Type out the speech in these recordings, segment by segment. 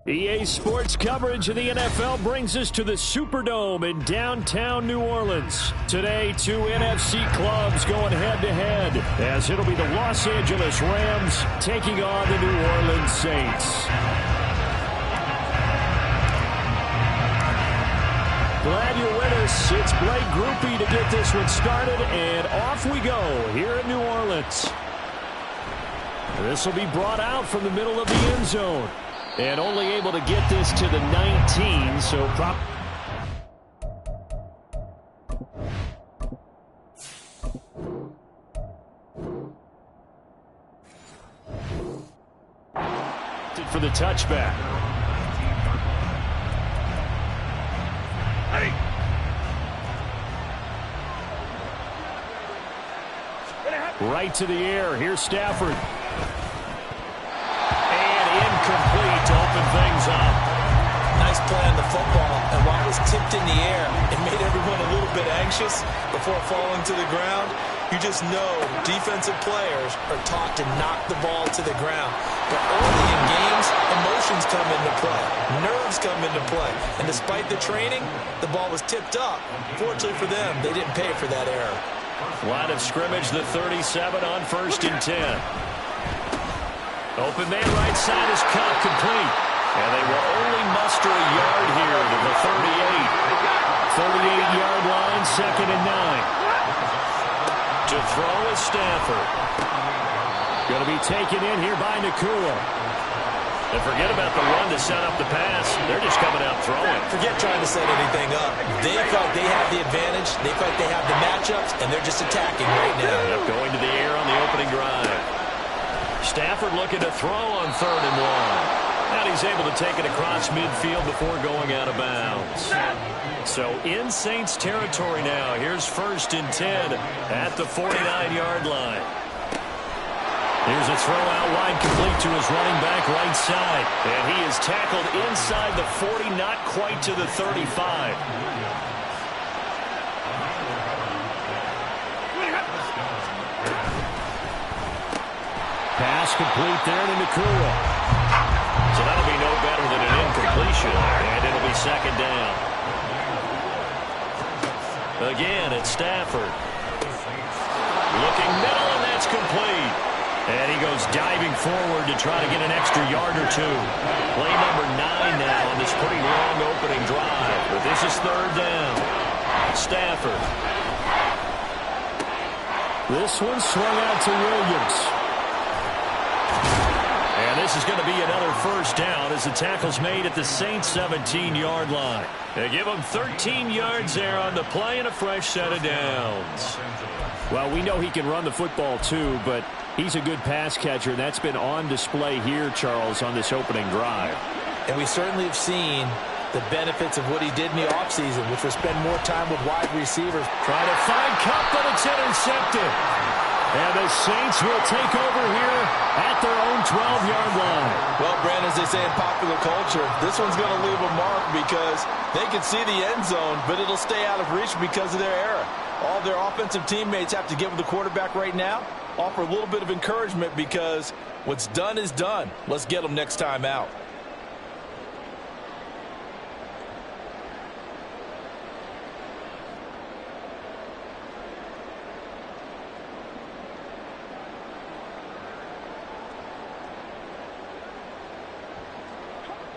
EA Sports coverage of the NFL brings us to the Superdome in downtown New Orleans. Today, two NFC clubs going head-to-head, as it'll be the Los Angeles Rams taking on the New Orleans Saints. Glad you're with us. It's Blake Groupie to get this one started, and off we go here in New Orleans. This will be brought out from the middle of the end zone. And only able to get this to the 19, so for the touchback. Right to the air. Here's Stafford. Incomplete to open things up. Nice play on the football, and while it was tipped in the air, it made everyone a little bit anxious before falling to the ground. You just know defensive players are taught to knock the ball to the ground. But early in games, emotions come into play. Nerves come into play. And despite the training, the ball was tipped up. Fortunately for them, they didn't pay for that error. Line of scrimmage, the 37 on 1st and 10. Open man right side is caught complete. And they will only muster a yard here to the 38. 38-yard line, 2nd and 9. To throw is Stafford. Going to be taken in here by Nakua. And forget about the run to set up the pass. They're just coming out throwing. Forget trying to set anything up. They feel like they have the advantage. They feel like they have the matchups, and they're just attacking right now. Yep, going to the air on the opening drive. Stafford looking to throw on 3rd and 1. And he's able to take it across midfield before going out of bounds. So in Saints territory now. Here's 1st and 10 at the 49-yard line. Here's a throw out wide complete to his running back right side. And he is tackled inside the 40, not quite to the 35. Pass complete there to Nakua. So that'll be no better than an incompletion. And it'll be 2nd down. Again, it's Stafford. Looking middle, and that's complete. And he goes diving forward to try to get an extra yard or two. Play number 9 now on this pretty long opening drive. But this is 3rd down. Stafford. This one swung out to Williams. And this is going to be another 1st down as the tackle's made at the Saints 17-yard line. They give them 13 yards there on the play and a fresh set of downs. Well, we know he can run the football too, but he's a good pass catcher, and that's been on display here, Charles, on this opening drive. And we certainly have seen the benefits of what he did in the offseason, which was spend more time with wide receivers. Trying to find Kupp, but it's intercepted. And the Saints will take over here at their own 12-yard line. Well, Brandon, as they say in popular culture, this one's going to leave a mark because they can see the end zone, but it'll stay out of reach because of their error. All their offensive teammates have to give the quarterback right now, offer a little bit of encouragement because what's done is done. Let's get them next time out.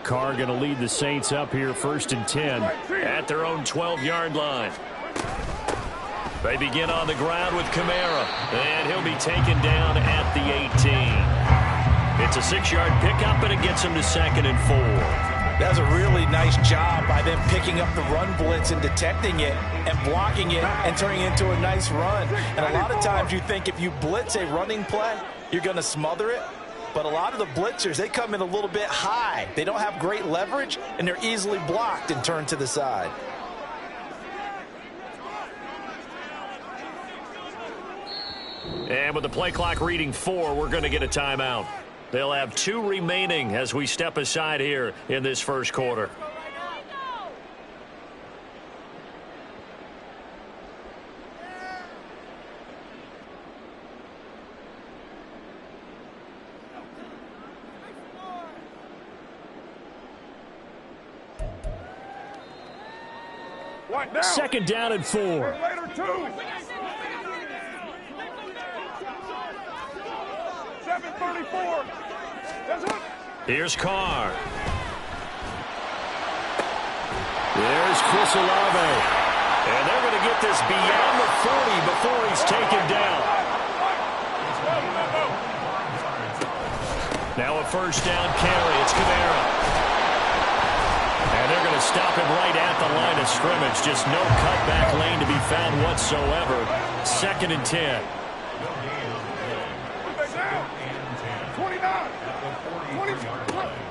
Carr going to lead the Saints up here 1st and 10 at their own 12-yard line. They begin on the ground with Kamara, and he'll be taken down at the 18. It's a 6-yard pickup, and it gets him to 2nd and 4. That's a really nice job by them picking up the run blitz and detecting it and blocking it and turning it into a nice run. And a lot of times you think if you blitz a running play, you're going to smother it. But a lot of the blitzers, they come in a little bit high. They don't have great leverage, and they're easily blocked and turned to the side. And with the play clock reading 4, we're going to get a timeout. They'll have 2 remaining as we step aside here in this first quarter. Second down and 4. Here's Carr. There's Chris Olave. And they're going to get this beyond the 40 before he's taken down. Now a first down carry. It's Kamara. And they're going to stop him right at the line of scrimmage. Just no cutback lane to be found whatsoever. Second and 10.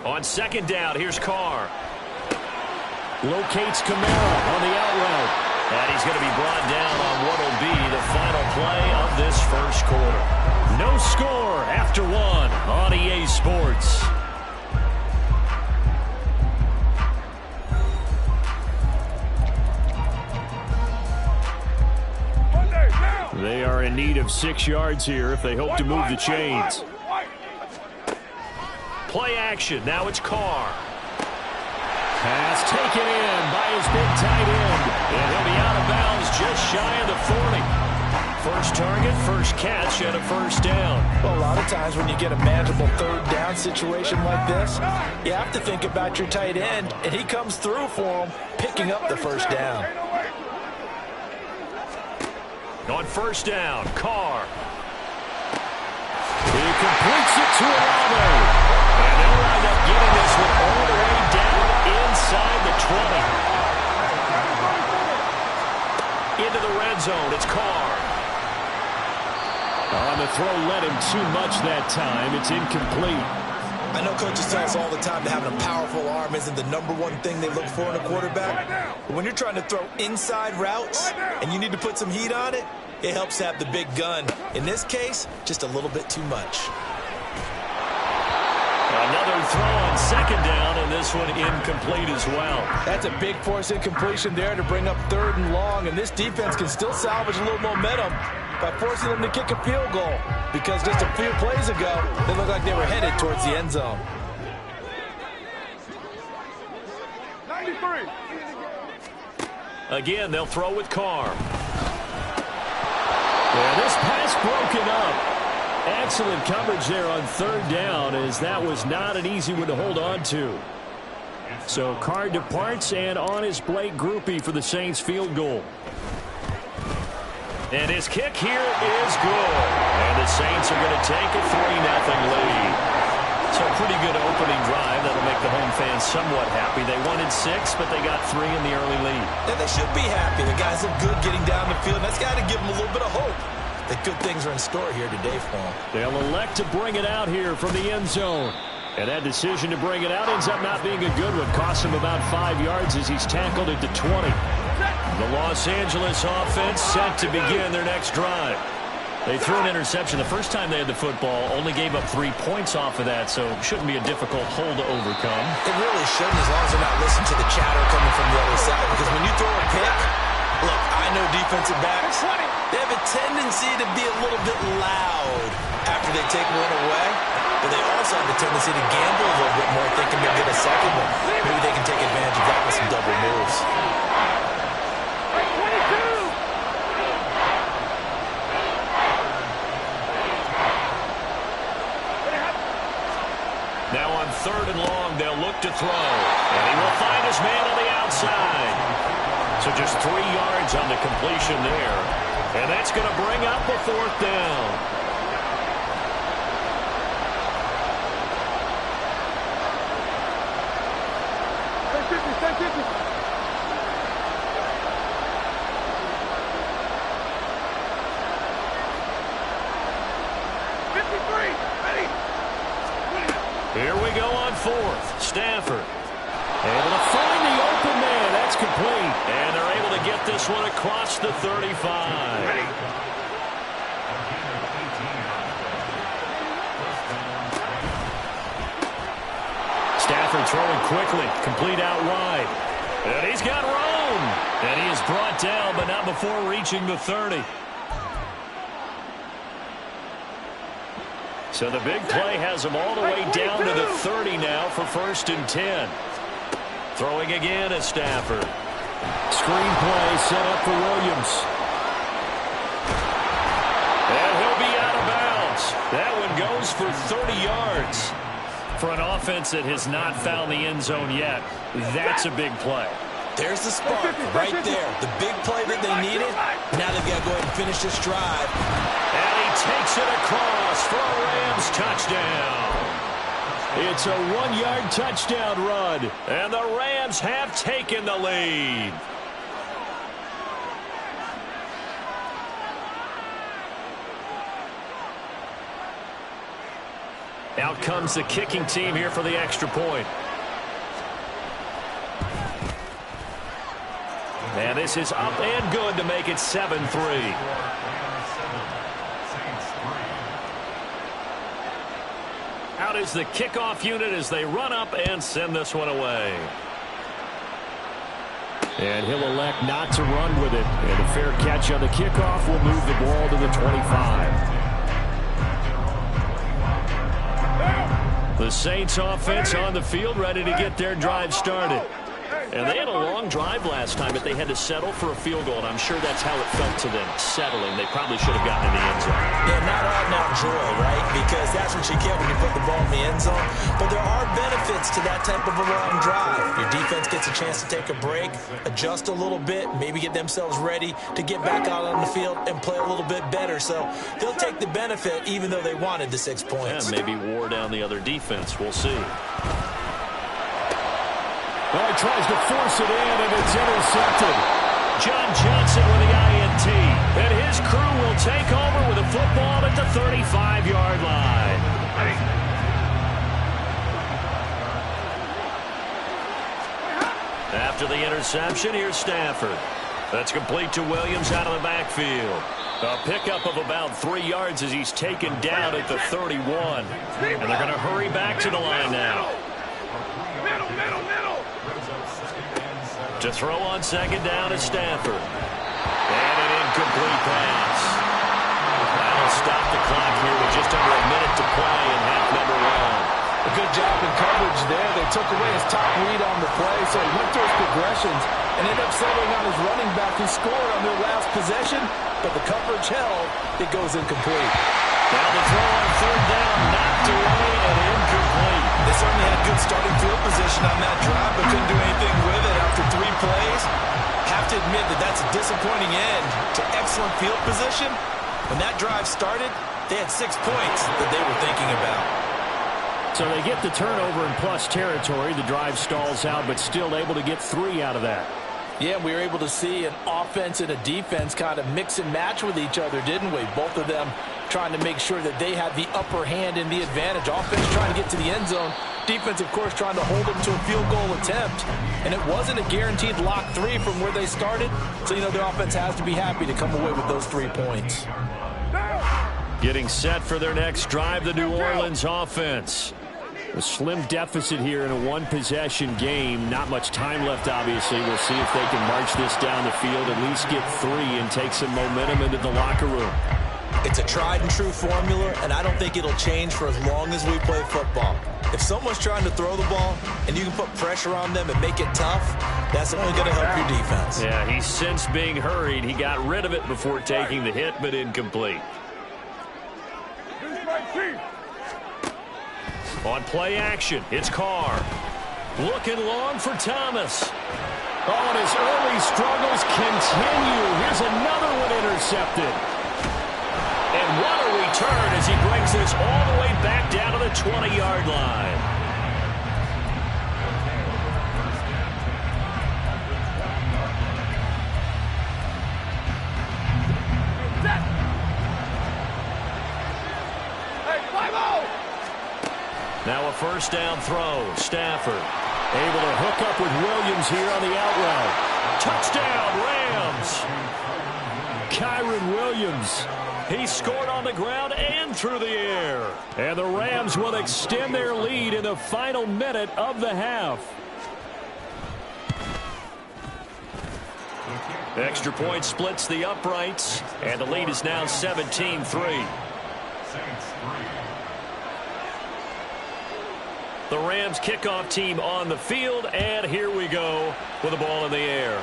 On second down, here's Carr. Locates Kamara on the out route. And he's going to be brought down on what will be the final play of this first quarter. No score after 1 on EA Sports. They are in need of 6 yards here if they hope to move the chains. Play action. Now it's Carr. Pass taken in by his big tight end. And he'll be out of bounds just shy of the 40. First target, first catch, and a first down. Well, a lot of times when you get a manageable third down situation like this, you have to think about your tight end, and he comes through for him, picking up the first down. On first down, Carr. He completes it to Olave. And they'll wind up getting this one all the way down inside the 20. Into the red zone, it's Carr. On the throw, led him too much that time. It's incomplete. I know coaches tell us all the time that having a powerful arm isn't the #1 thing they look for in a quarterback. But when you're trying to throw inside routes and you need to put some heat on it, it helps have the big gun. In this case, just a little bit too much. Another throw on second down, and this one incomplete as well. That's a big force incompletion there to bring up 3rd and long, and this defense can still salvage a little momentum by forcing them to kick a field goal, because just a few plays ago, they looked like they were headed towards the end zone. 93. Again, they'll throw with Carr. Well, this pass broken up. Excellent coverage there on 3rd down, as that was not an easy one to hold on to. So Carr departs, and on his Blake Groupie for the Saints field goal. And his kick here is good. And the Saints are going to take a 3-0 lead. So a pretty good opening drive. That'll make the home fans somewhat happy. They wanted 6, but they got 3 in the early lead. And they should be happy. The guys look good getting down the field. That's got to give them a little bit of hope that good things are in store here today for them. They'll elect to bring it out here from the end zone. And that decision to bring it out ends up not being a good one. Costs him about 5 yards as he's tackled at the 20. The Los Angeles offense set to begin their next drive. They threw an interception the first time they had the football, only gave up 3 points off of that, so it shouldn't be a difficult hole to overcome. It really shouldn't, as long as they're not listening to the chatter coming from the other side. Because when you throw a pick, look, I know defensive backs, they have a tendency to be a little bit loud after they take one away. But they also have a tendency to gamble a little bit more, thinking they'll get a second one. Maybe they can take advantage of that with some double moves. Now on 3rd and long, they'll look to throw. And he will find his man on the outside. So just 3 yards on the completion there. And that's going to bring up a 4th down. Stay 50. 53. Ready. Here we go on 4th. Stafford able to find the open man. That's complete. And they're able to get this one across the 35. Ready. Stafford throwing quickly. Complete out wide. And he's got room. And he is brought down, but not before reaching the 30. So the big play has him all the way down to the 30 now for 1st and 10. Throwing again is Stafford. Screenplay set up for Williams. And he'll be out of bounds. That one goes for 30 yards. For an offense that has not found the end zone yet, that's a big play. There's the spark right there. The big play that they needed. Now they've got to go ahead and finish this drive. And he takes it across for a Rams touchdown. It's a 1-yard touchdown run. And the Rams have taken the lead. Out comes the kicking team here for the extra point. And this is up and good to make it 7-3. Out is the kickoff unit as they run up and send this one away. And he'll elect not to run with it. And a fair catch on the kickoff will move the ball to the 25. The Saints offense on the field ready to get their drive started. And they had a long drive last time, but they had to settle for a field goal, and I'm sure that's how it felt to them, settling. They probably should have gotten in the end zone. Yeah, not out-and-out joy, right? Because that's what you get when you put the ball in the end zone. But there are benefits to that type of a long drive. Your defense gets a chance to take a break, adjust a little bit, maybe get themselves ready to get back out on the field and play a little bit better. So they'll take the benefit even though they wanted the 6 points. Yeah, maybe wore down the other defense. We'll see. Well, he tries to force it in, and it's intercepted. John Johnson with the INT. And his crew will take over with a football at the 35-yard line. After the interception, here's Stafford. That's complete to Williams out of the backfield. A pickup of about 3 yards as he's taken down at the 31. And they're going to hurry back to the line now. To throw on second down is Stafford. And an incomplete pass. That'll stop the clock here with just under a minute to play in half number 1. A good job in coverage there. They took away his top read on the play, so he went through his progressions and ended up settling on his running back who scored on their last possession, but the coverage held. It goes incomplete. Now the throw on third down, knocked away and incomplete. They certainly had good starting field position on that drive, but couldn't do anything with it after 3 plays. Have to admit that that's a disappointing end to excellent field position. When that drive started, they had 6 points that they were thinking about. So they get the turnover in plus territory. The drive stalls out, but still able to get 3 out of that. Yeah, we were able to see an offense and a defense kind of mix and match with each other, didn't we? Both of them trying to make sure that they had the upper hand and the advantage. Offense trying to get to the end zone. Defense, of course, trying to hold them to a field goal attempt. And it wasn't a guaranteed lock 3 from where they started. So, you know, their offense has to be happy to come away with those 3 points. Getting set for their next drive, the New Orleans offense. A slim deficit here in a one-possession game. Not much time left, obviously. We'll see if they can march this down the field, at least get 3 and take some momentum into the locker room. It's a tried-and-true formula, and I don't think it'll change for as long as we play football. If someone's trying to throw the ball and you can put pressure on them and make it tough, that's only going to help your defense. Yeah, he's since being hurried. He got rid of it before taking the hit, but incomplete. On play action, it's Carr. Looking long for Thomas. Oh, and his early struggles continue. Here's another one intercepted. And what a return as he brings this all the way back down to the 20-yard line. Now a first down throw. Stafford able to hook up with Williams here on the out route. Touchdown, Rams. Kyron Williams. He scored on the ground and through the air. And the Rams will extend their lead in the final minute of the half. Extra point splits the uprights, and the lead is now 17-3. The Rams kickoff team on the field, and here we go with the ball in the air.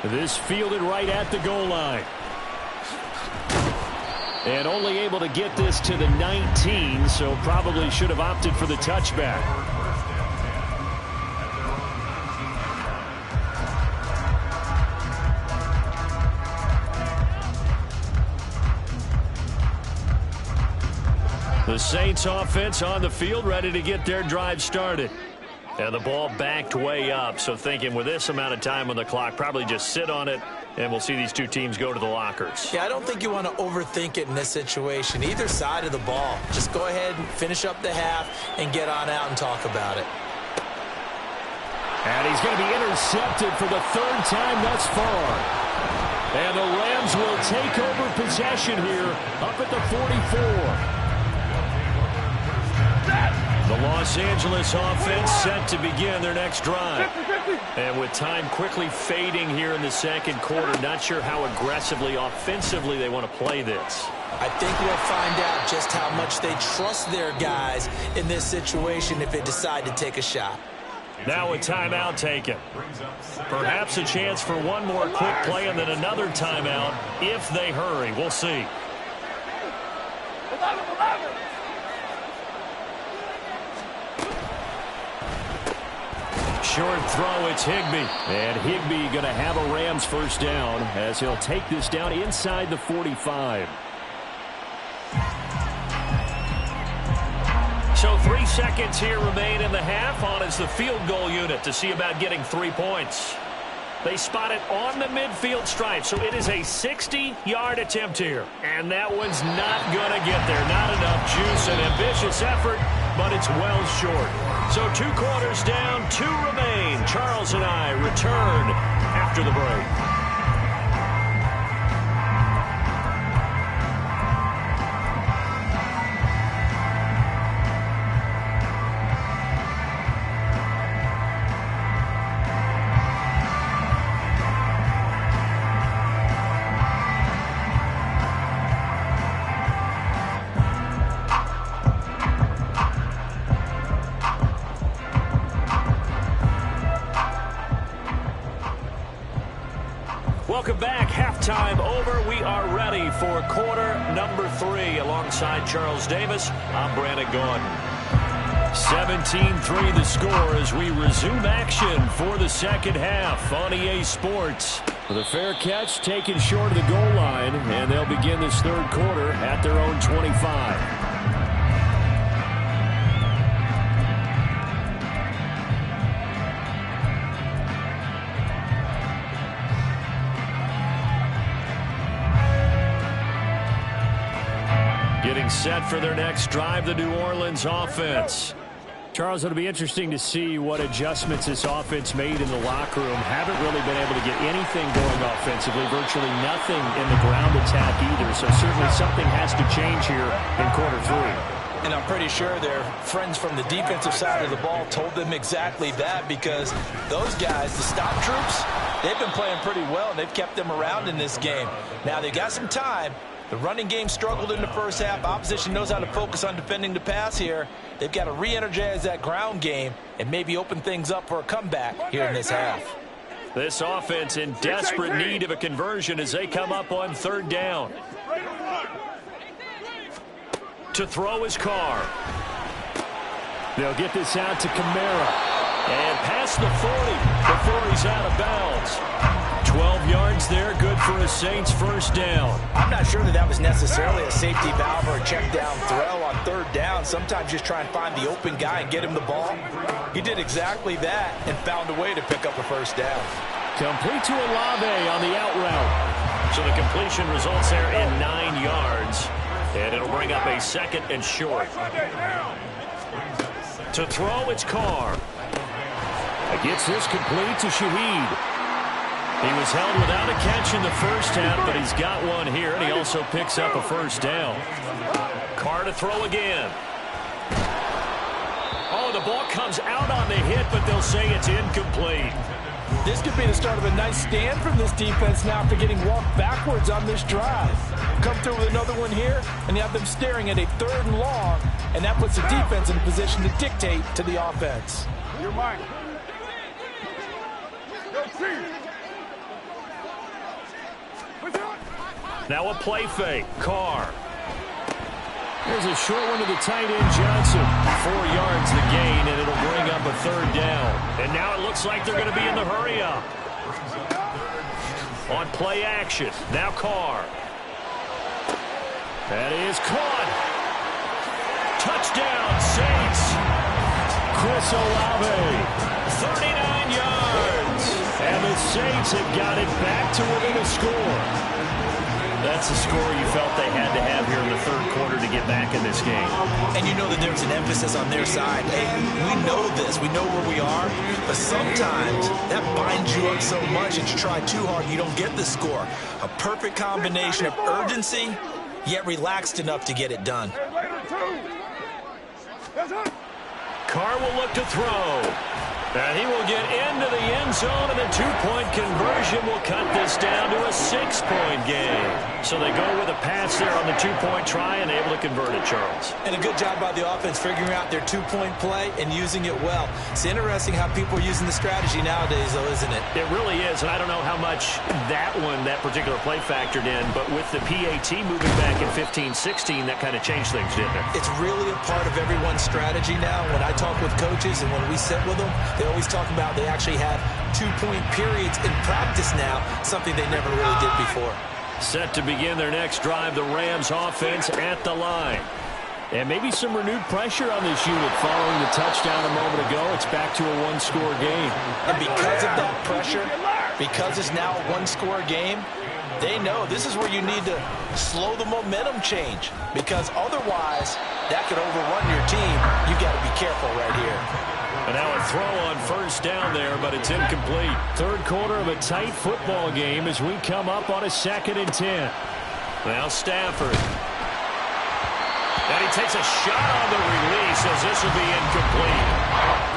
This fielded right at the goal line. And only able to get this to the 19, so probably should have opted for the touchback. The Saints offense on the field, ready to get their drive started. And the ball backed way up, so thinking with this amount of time on the clock, probably just sit on it, and we'll see these two teams go to the lockers. Yeah, I don't think you want to overthink it in this situation. Either side of the ball. Just go ahead and finish up the half and get on out and talk about it. And he's going to be intercepted for the third time thus far. And the Rams will take over possession here up at the 44. The Los Angeles offense set to begin their next drive. And with time quickly fading here in the second quarter, not sure how aggressively, offensively they want to play this. I think we'll find out just how much they trust their guys in this situation if they decide to take a shot. Now a timeout taken. Perhaps a chance for one more quick play and then another timeout if they hurry. We'll see. Short throw, it's Higbee. And Higbee going to have a Rams first down as he'll take this down inside the 45. So 3 seconds here remain in the half. On is the field goal unit to see about getting 3 points. They spot it on the midfield stripe, so it is a 60-yard attempt here. And that one's not going to get there. Not enough juice, an ambitious effort, but it's well short. So 2 quarters down, 2 remain. Charles and I return after the break. Welcome back. Halftime over. We are ready for quarter number 3. Alongside Charles Davis, I'm Brandon Gordon. 17-3 the score as we resume action for the second half on EA Sports. The fair catch taken short of the goal line, and they'll begin this third quarter at their own 25. Getting set for their next drive, the New Orleans offense. Charles, it'll be interesting to see what adjustments this offense made in the locker room. Haven't really been able to get anything going offensively, virtually nothing in the ground attack either. So certainly something has to change here in quarter 3. And I'm pretty sure their friends from the defensive side of the ball told them exactly that, because those guys, the stop troops, they've been playing pretty well, and they've kept them around in this game. Now, they got some time. The running game struggled in the first half. Opposition knows how to focus on defending the pass here. They've got to re-energize that ground game and maybe open things up for a comeback here in this half. This offense in desperate need of a conversion as they come up on third down. To throw his Carr. They'll get this out to Kamara. And past the 40 before he's out of bounds. 12 yards there, good for a Saints first down. I'm not sure that was necessarily a safety valve or a check down throw on third down. Sometimes just try and find the open guy and get him the ball. He did exactly that and found a way to pick up a first down. Complete to Olave on the out route. So the completion results there in 9 yards. And it'll bring up a second and short. To throw, it's Carr. Gets this complete to Shaheed. He was held without a catch in the first half, but he's got one here, and he also picks up a first down. Carr to throw again. Oh, the ball comes out on the hit, but they'll say it's incomplete. This could be the start of a nice stand from this defense now after getting walked backwards on this drive. Come through with another one here, and you have them staring at a 3rd and long, and that puts the defense in a position to dictate to the offense. You're mine. Go team. Now a play fake. Carr. There's a short one to the tight end, Johnson. 4 yards the gain, and it'll bring up a third down. And now it looks like they're going to be in the hurry-up. On play action. Now Carr. That is caught. Touchdown, Saints. Chris Olave. 39 yards. And the Saints have got it back to within a score. That's the score you felt they had to have here in the third quarter to get back in this game. And you know that there's an emphasis on their side. Hey, we know this. We know where we are. But sometimes that binds you up so much that you try too hard, you don't get the score. A perfect combination of urgency, yet relaxed enough to get it done. Carr will look to throw. And he will get into the end zone, and the two-point conversion will cut this down to a 6-point game. So they go with a pass there on the two-point try and able to convert it, Charles. And a good job by the offense figuring out their two-point play and using it well. It's interesting how people are using the strategy nowadays, though, isn't it? It really is, and I don't know how much that particular play factored in, but with the PAT moving back in 15-16, that kind of changed things, didn't it? It's really a part of everyone's strategy now. When I talk with coaches and when we sit with them, they always talk about they actually have two-point periods in practice now, something they never really did before. Set to begin their next drive, the Rams offense at the line. And maybe some renewed pressure on this unit following the touchdown a moment ago. It's back to a one-score game. And because of that pressure, because it's now a one-score game, they know this is where you need to slow the momentum change, because otherwise that could overrun your team. You got to be careful right here. And now a throw on first down there, but it's incomplete. Third quarter of a tight football game as we come up on a 2nd and 10. Now Stafford. And he takes a shot on the release as this will be incomplete.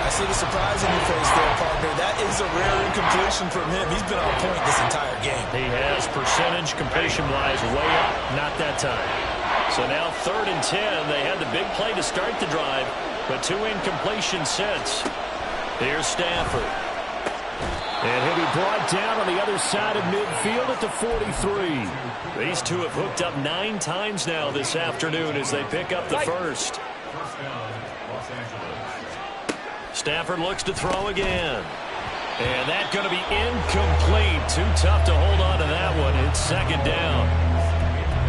I see the surprise in your face there, partner. That is a rare incompletion from him. He's been on point this entire game. He has percentage completion-wise way up, not that time. So now 3rd and 10. They had the big play to start the drive, but 2 incompletions since. Here's Stafford. And he'll be brought down on the other side of midfield at the 43. These two have hooked up 9 times now this afternoon as they pick up the first. Stafford looks to throw again. And that's going to be incomplete. Too tough to hold on to that one. It's 2nd down.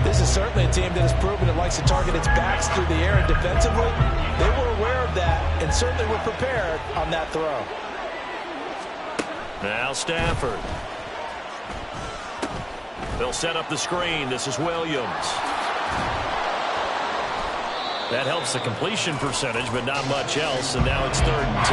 This is certainly a team that has proven it likes to target its backs through the air, and defensively, they were aware of that and certainly were prepared on that throw. Now Stafford. They'll set up the screen. This is Williams. That helps the completion percentage, but not much else, and now it's 3rd and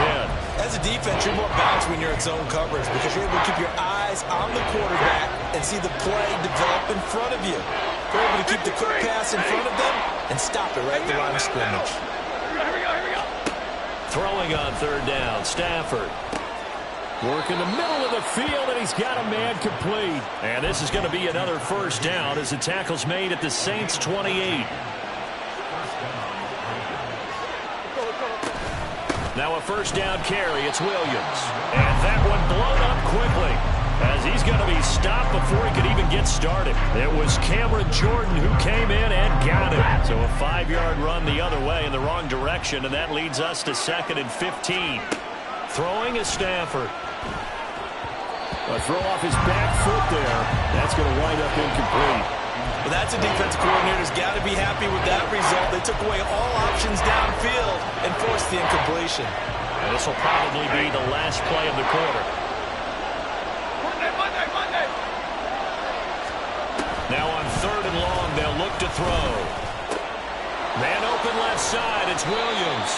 10. As a defense, you're more balanced when you're in zone coverage because you're able to keep your eyes on the quarterback and see the play develop in front of you. You're able to keep the quick pass in front of them and stop it right at the line of scrimmage. Here we go. Throwing on 3rd down, Stafford. Work in the middle of the field, and he's got a man complete. And this is going to be another first down as the tackle's made at the Saints' 28. Now a first down carry. It's Williams. And that one blown up quickly as he's going to be stopped before he could even get started. It was Cameron Jordan who came in and got it. So a 5-yard run the other way in the wrong direction, and that leads us to 2nd and 15. Throwing is Stafford. A throw off his back foot there. That's going to wind up incomplete. Well, that's a defensive coordinator's got to be happy with that result. They took away all options downfield and forced the incompletion. And this will probably be the last play of the quarter. Monday. Now on 3rd and long, they'll look to throw. Man open left side, it's Williams.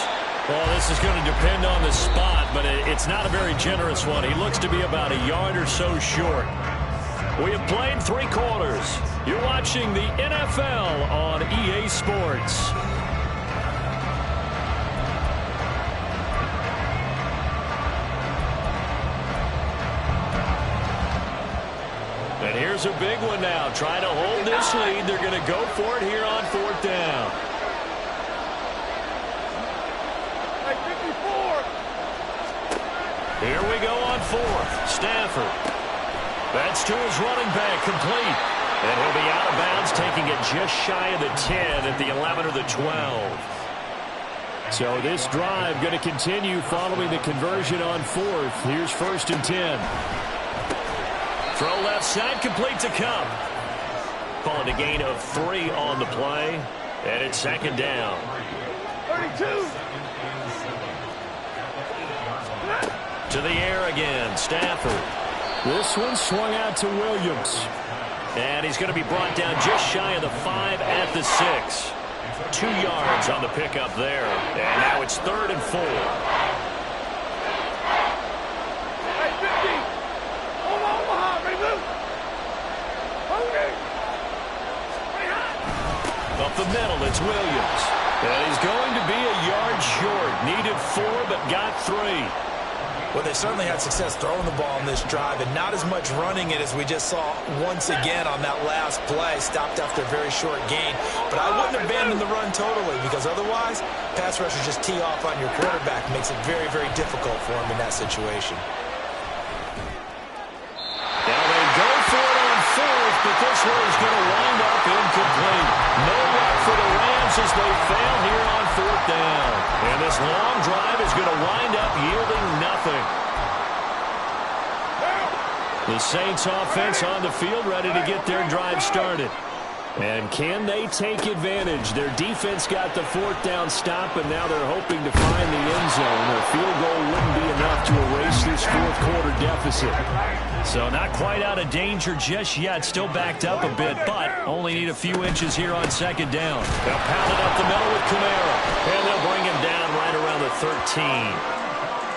Well, this is going to depend on the spot, but it's not a very generous one. He looks to be about a yard or so short. We have played 3 quarters. You're watching the NFL on EA Sports. And here's a big one now. Trying to hold this lead. They're going to go for it here on 4th down. Here we go on 4th. Stafford. That's to his running back, complete. And he'll be out of bounds, taking it just shy of the 10 at the 11 or the 12. So this drive going to continue following the conversion on fourth. Here's 1st and 10. Throw left side, complete to Cup. Calling a gain of 3 on the play. And it's 2nd down. 32. To the air again, Stafford. This one swung out to Williams. And he's going to be brought down just shy of the 5 at the 6. 2 yards on the pickup there. And now it's 3rd and 4. Hey, 50. Omaha, baby. Okay. Up the middle, it's Williams. And he's going to be a yard short. Needed 4, but got 3. Well, they certainly had success throwing the ball in this drive, and not as much running it as we just saw once again on that last play. Stopped after a very short gain. But I wouldn't abandon the run totally, because otherwise, pass rushers just tee off on your quarterback. Makes it very, very difficult for him in that situation. Now they go for it on 4th, but this one is going to wind up incomplete. No luck for the Rams as they fail here on 4th down. And this long drive is going to wind up yielding nothing. The Saints offense on the field ready to get their drive started. And can they take advantage? Their defense got the 4th down stop, and now they're hoping to find the end zone. A field goal wouldn't be enough to erase this 4th quarter deficit. So not quite out of danger just yet. Still backed up a bit, but only need a few inches here on 2nd down. They'll pound it up the middle with Kamara, and they'll bring him down right around the 13.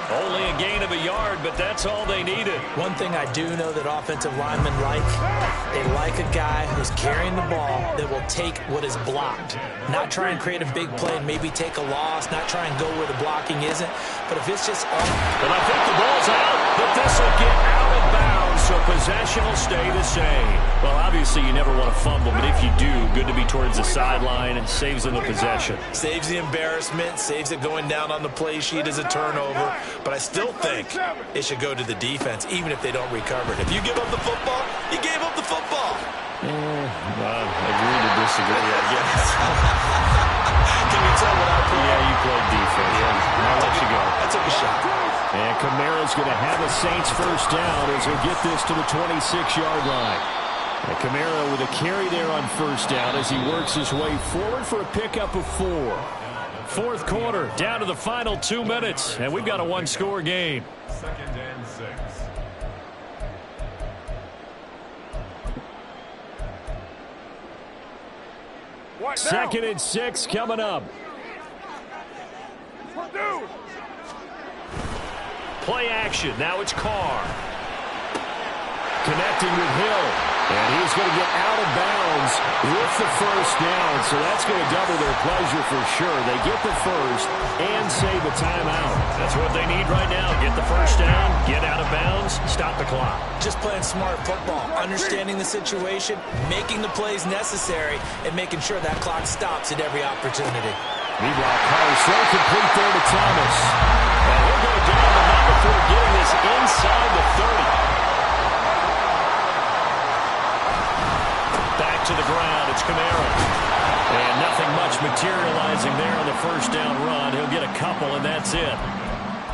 Only a gain of a yard, but that's all they needed. One thing I do know that offensive linemen like, they like a guy who's carrying the ball that will take what is blocked. Not try and create a big play and maybe take a loss, not try and go where the blocking isn't. But if it's just off. But I think the ball's out, but this will get out of bounds, so possession will stay the same. Well, obviously you never want to fumble, but if you do, good to be towards the sideline and saves them the possession. Saves the embarrassment, saves it going down on the play sheet as a turnover. But I still think it should go to the defense, even if they don't recover it. If you give up the football, you gave up the football. Agree to disagree, I guess. Can you tell what I played? Yeah, you played defense. Yeah. I'll let you go. I took a shot. And Kamara's going to have a Saints 1st down as he'll get this to the 26-yard line. And Kamara with a carry there on 1st down as he works his way forward for a pickup of 4. 4th quarter, down to the final 2 minutes, and we've got a 1-score game. 2nd and 6. What now? 2nd and 6 coming up. Play action. Now it's Carr. Connecting with Hill. And he's going to get out of bounds with the 1st down. So that's going to double their pleasure for sure. They get the 1st and save a timeout. That's what they need right now. Get the 1st down, get out of bounds, stop the clock. Just playing smart football, understanding the situation, making the plays necessary, and making sure that clock stops at every opportunity. Meanwhile, Carr's throw complete there to Thomas. And he'll go down the number before getting this inside the 30. Back to the ground, it's Kamara. And nothing much materializing there on the 1st down run. He'll get a couple, and that's it.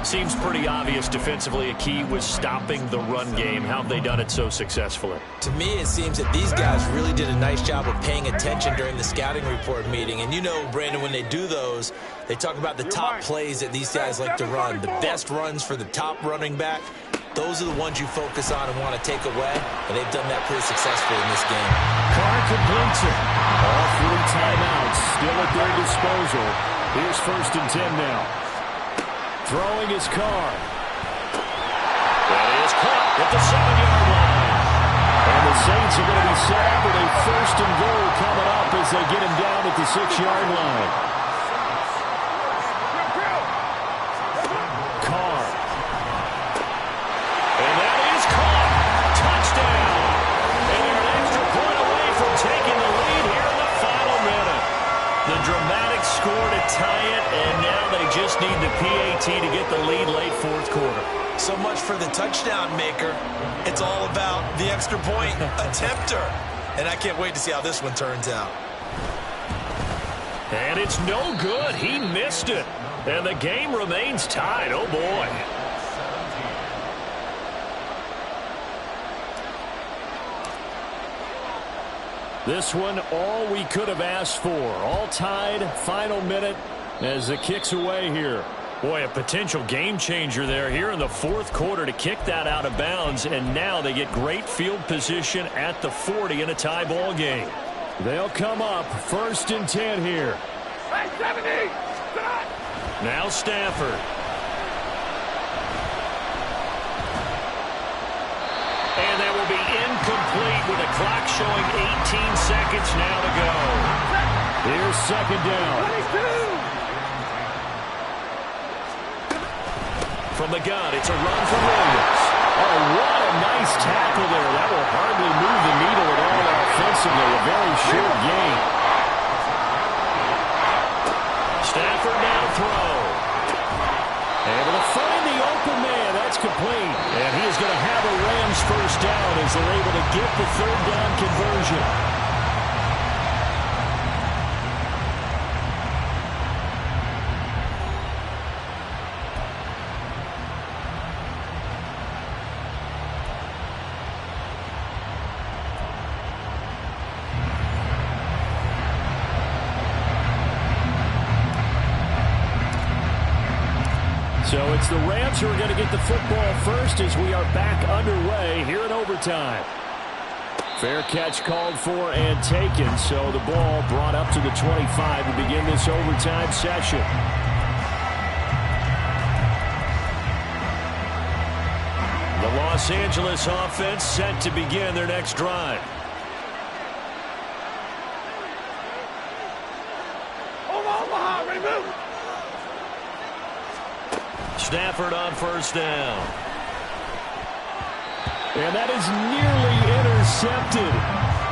Seems pretty obvious defensively a key was stopping the run game. How have they done it so successfully? To me, it seems that these guys really did a nice job of paying attention during the scouting report meeting. And you know, Brandon, when they do those, they talk about the top plays that these guys like to run. The best runs for the top running back. Those are the ones you focus on and want to take away. And they've done that pretty successfully in this game. Carr completes it. All 3 timeouts still at their disposal. Here's 1st and 10 now. Throwing his Carr. That is caught at the 7-yard line. And the Saints are going to be set up with a 1st and goal coming up as they get him down at the 6-yard line. Carr. And that is caught. Touchdown. And they're an extra point away from taking the lead here in the final minute. The dramatic score to tie it, and now they just need the PAT to get the lead late 4th quarter. So much for the touchdown maker. It's all about the extra point attempter. and I can't wait to see how this one turns out. And it's no good. He missed it. And the game remains tied. Oh, boy. This one, all we could have asked for. All tied, final minute as the kick's away here. Boy, a potential game changer there here in the fourth quarter to kick that out of bounds, and now they get great field position at the 40 in a tie ball game. They'll come up 1st and 10 here. Hey, 70! Now Stafford. And that will be incomplete with the clock showing 18 seconds now to go. Here's 2nd down. 22! From the gun, it's a run for Williams. Oh, what a nice tackle there. That will hardly move the needle at all offensively. A very short game. Stafford now throw. Able to find the open man. That's complete. And he is going to have a Rams 1st down as they're able to get the 3rd down conversion. So it's the Rams who are going to get the football first as we are back underway here in overtime. Fair catch called for and taken, so the ball brought up to the 25 to begin this overtime session. The Los Angeles offense set to begin their next drive. Omaha, ready, move! Stafford on 1st down. And that is nearly intercepted.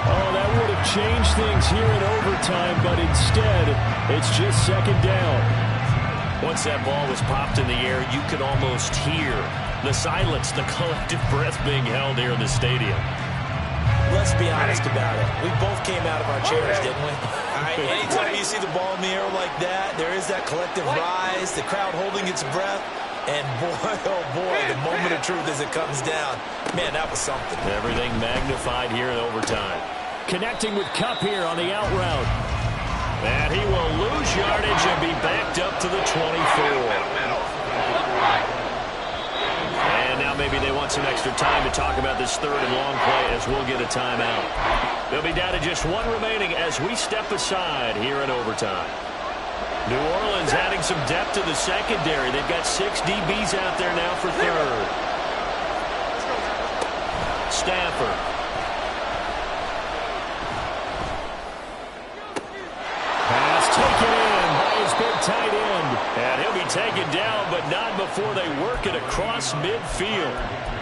Oh, that would have changed things here in overtime, but instead, it's just 2nd down. Once that ball was popped in the air, you could almost hear the silence, the collective breath being held here in the stadium. Let's be honest about it. We both came out of our chairs, didn't we? Anytime you see the ball in the air like that, there is that collective rise, the crowd holding its breath. And boy, oh boy, the moment of truth as it comes down. Man, that was something. Everything magnified here in overtime. Connecting with Kupp here on the out route. And he will lose yardage and be backed up to the 24. And now maybe they want some extra time to talk about this 3rd and long play as we'll get a timeout. They'll be down to just 1 remaining as we step aside here in overtime. New Orleans adding some depth to the secondary. They've got 6 DBs out there now for 3rd. Stafford. Pass taken in by his big tight end. And he'll be taken down, but not before they work it across midfield.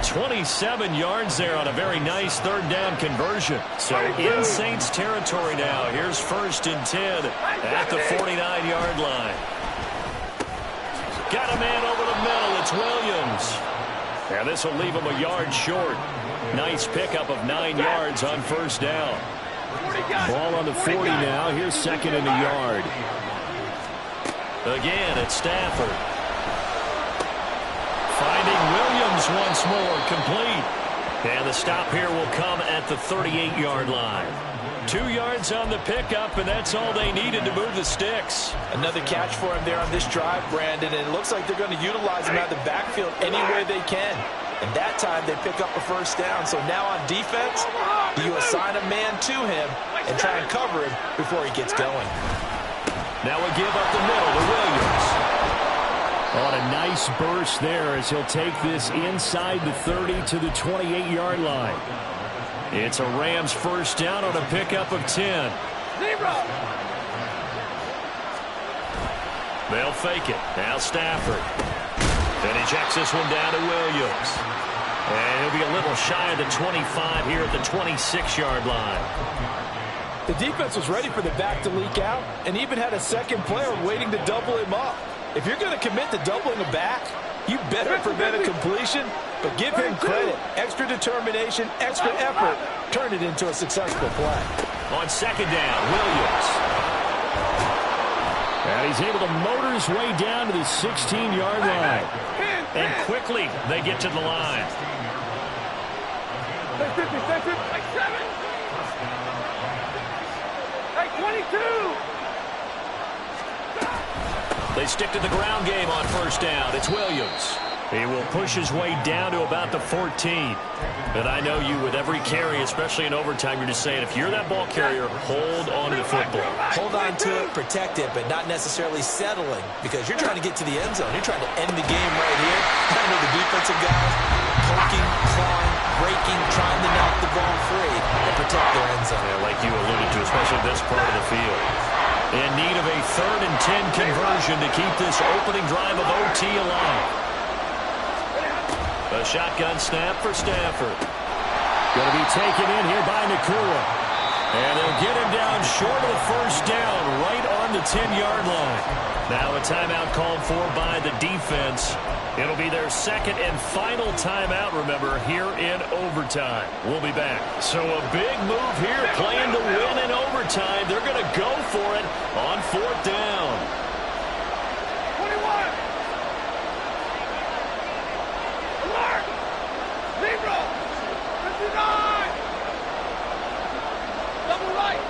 27 yards there on a very nice 3rd down conversion. So in Saints territory now. Here's 1st and 10 at the 49-yard line. Got a man over the middle. It's Williams. And this will leave him a yard short. Nice pickup of 9 yards on 1st down. Ball on the 40 now. Here's 2nd and a yard. Again, it's Stafford. Finding Williams once more, complete. And the stop here will come at the 38-yard line. 2 yards on the pickup, and that's all they needed to move the sticks. Another catch for him there on this drive, Brandon, and it looks like they're going to utilize him out of the backfield any way they can. And that time they pick up a 1st down. So now on defense, you assign a man to him and try and cover him before he gets going. Now we give up the middle to Williams. On a nice burst there as he'll take this inside the 30 to the 28-yard line. It's a Rams 1st down on a pickup of 10. They'll fake it. Now Stafford. Then he checks this one down to Williams. And he'll be a little shy of the 25 here at the 26-yard line. The defense was ready for the back to leak out and even had a second player waiting to double him up. If you're going to commit to doubling a back, You better prevent a completion, but give him credit. Extra determination, extra effort. Turn it into a successful play. On second down, Williams. And he's able to motor his way down to the 16-yard line. And quickly, they get to the line. Hey, 50, hey, 7. Hey, 22. They stick to the ground game on first down. It's Williams. He will push his way down to about the 14. And I know you, with every carry, especially in overtime, you're just saying, if you're that ball carrier, hold on to the football. Hold on to it, protect it, but not necessarily settling, because you're trying to get to the end zone. You're trying to end the game right here. I know the defensive guys poking, clawing, breaking, trying to knock the ball free and protect their end zone. Yeah, like you alluded to, especially this part of the field. In need of a 3rd and 10 conversion to keep this opening drive of OT alive. A shotgun snap for Stafford. Going to be taken in here by Nakua. And they'll get him down short of the first down, right on the 10-yard line. Now a timeout called for by the defense. It'll be their second and final timeout, remember, here in overtime. We'll be back. So a big move here, playing to win in overtime. They're going to go for it on 4th down. 21. Alert. 0. 59. Double right.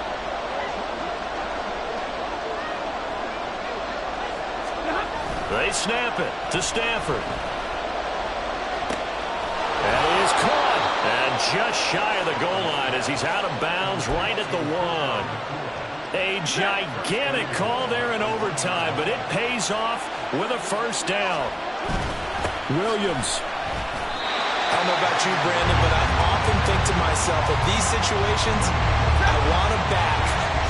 They snap it to Stafford. And he is caught. And just shy of the goal line as he's out of bounds right at the 1. A gigantic call there in overtime, but it pays off with a first down. Williams. I don't know about you, Brandon, but I often think to myself, at these situations, I want a back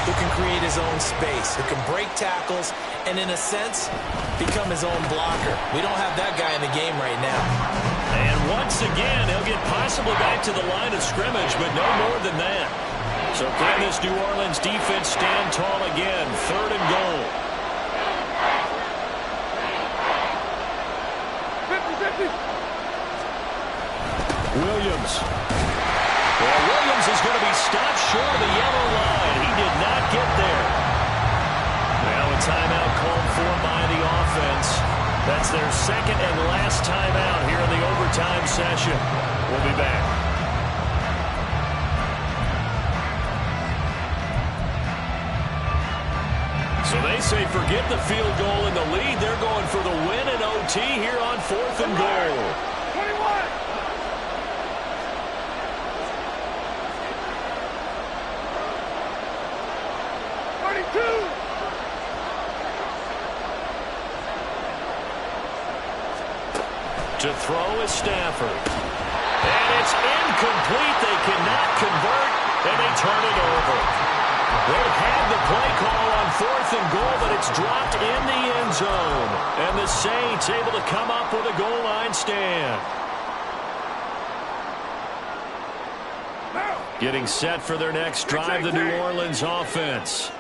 who can create his own space, who can break tackles, and in a sense, become his own blocker. We don't have that guy in the game right now. And once again, he'll get possibly back to the line of scrimmage, but no more than that. So can this New Orleans defense stand tall again? 3rd and goal. 50. Williams. Well, Williams is going to be stopped short of the yellow line. He did not get there. Now a timeout called for by the offense. That's their second and last timeout here in the overtime session. We'll be back. So they say forget the field goal and the lead. They're going for the win in OT here on 4th and goal. 21. 32. To throw is Stafford. And it's incomplete. They cannot convert, and they turn it over. They had the play call on 4th and goal, but it's dropped in the end zone. And the Saints able to come up with a goal line stand. Getting set for their next drive, the New Orleans offense.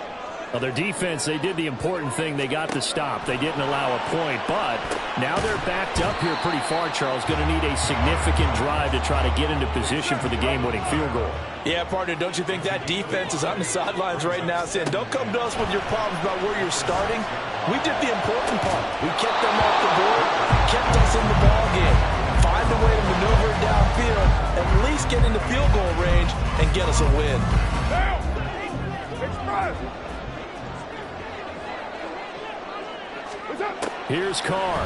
Well, their defense, they did the important thing. They got the stop. They didn't allow a point, but now they're backed up here pretty far, Charles. Going to need a significant drive to try to get into position for the game-winning field goal. Yeah, partner, don't you think that defense is on the sidelines right now saying, don't come to us with your problems about where you're starting. We did the important part. We kept them off the board, kept us in the ball game. Find a way to maneuver it downfield, at least get into field goal range, and get us a win. Down. Express. Here's Carr.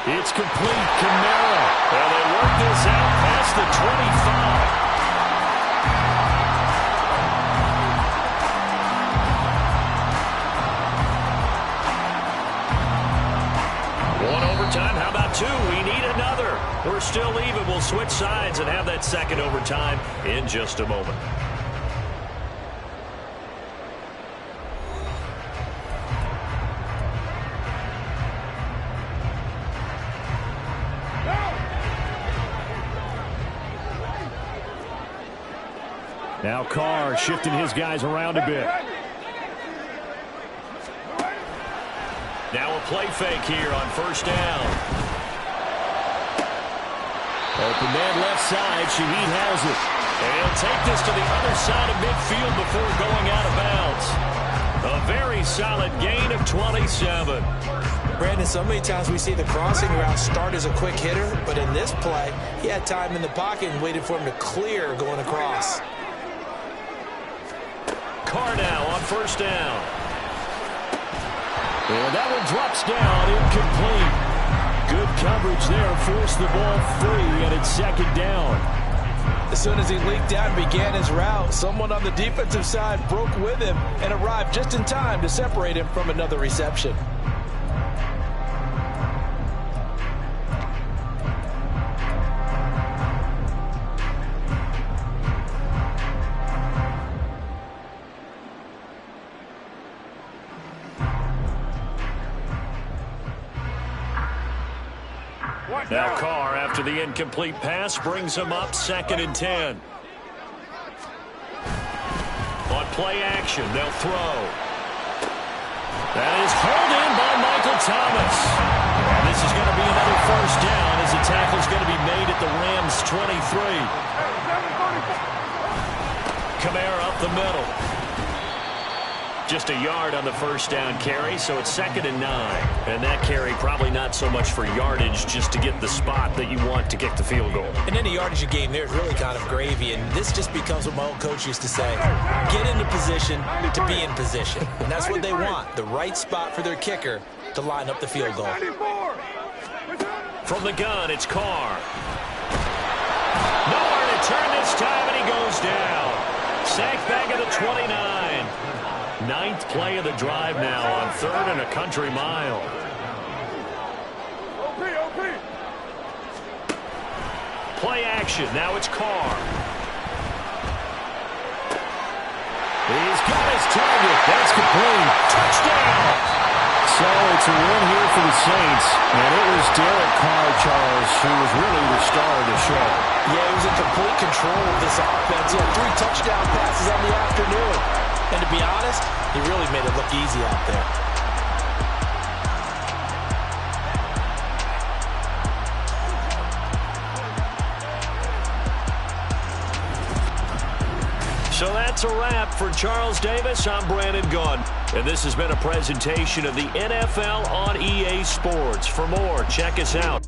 It's complete. Kamara. Well, they work this out past the 25. One overtime. How about 2? We need another. We're still even. We'll switch sides and have that second overtime in just a moment. Now Carr shifting his guys around a bit. Now a play fake here on first down. Open man left side. Shaheed has it. And he'll take this to the other side of midfield before going out of bounds. A very solid gain of 27. Brandon, so many times we see the crossing route start as a quick hitter, but in this play, he had time in the pocket and waited for him to clear going across. Carr now on first down. And that one drops down, incomplete. Good coverage there, forced the ball free, and it's second down. As soon as he leaked out and began his route, someone on the defensive side broke with him and arrived just in time to separate him from another reception. Now Carr, after the incomplete pass, brings him up 2nd and 10. On play action, they'll throw. That is hauled in by Michael Thomas. And this is going to be another first down as the tackle is going to be made at the Rams' 23. Kamara up the middle. Just a yard on the first down carry, so it's 2nd and 9. And that carry probably not so much for yardage, just to get the spot that you want to kick the field goal. And any yardage you gain there is really kind of gravy, and this just becomes what my old coach used to say, get into position to be in position. And that's what they want, the right spot for their kicker to line up the field goal. From the gun, it's Carr. Nowhere to turn this time, and he goes down. Sacked back at the 29. 9th play of the drive now on 3rd and a country mile. Play action. Now it's Carr. He's got his target. That's complete. Touchdown. So it's a win here for the Saints. And it was Derek Carr, Charles, who was really the star of the show. Yeah, he was in complete control of this offense. He had 3 touchdown passes on the afternoon. And to be honest, he really made it look easy out there. So that's a wrap for Charles Davis. I'm Brandon Gunn. And this has been a presentation of the NFL on EA Sports. For more, check us out.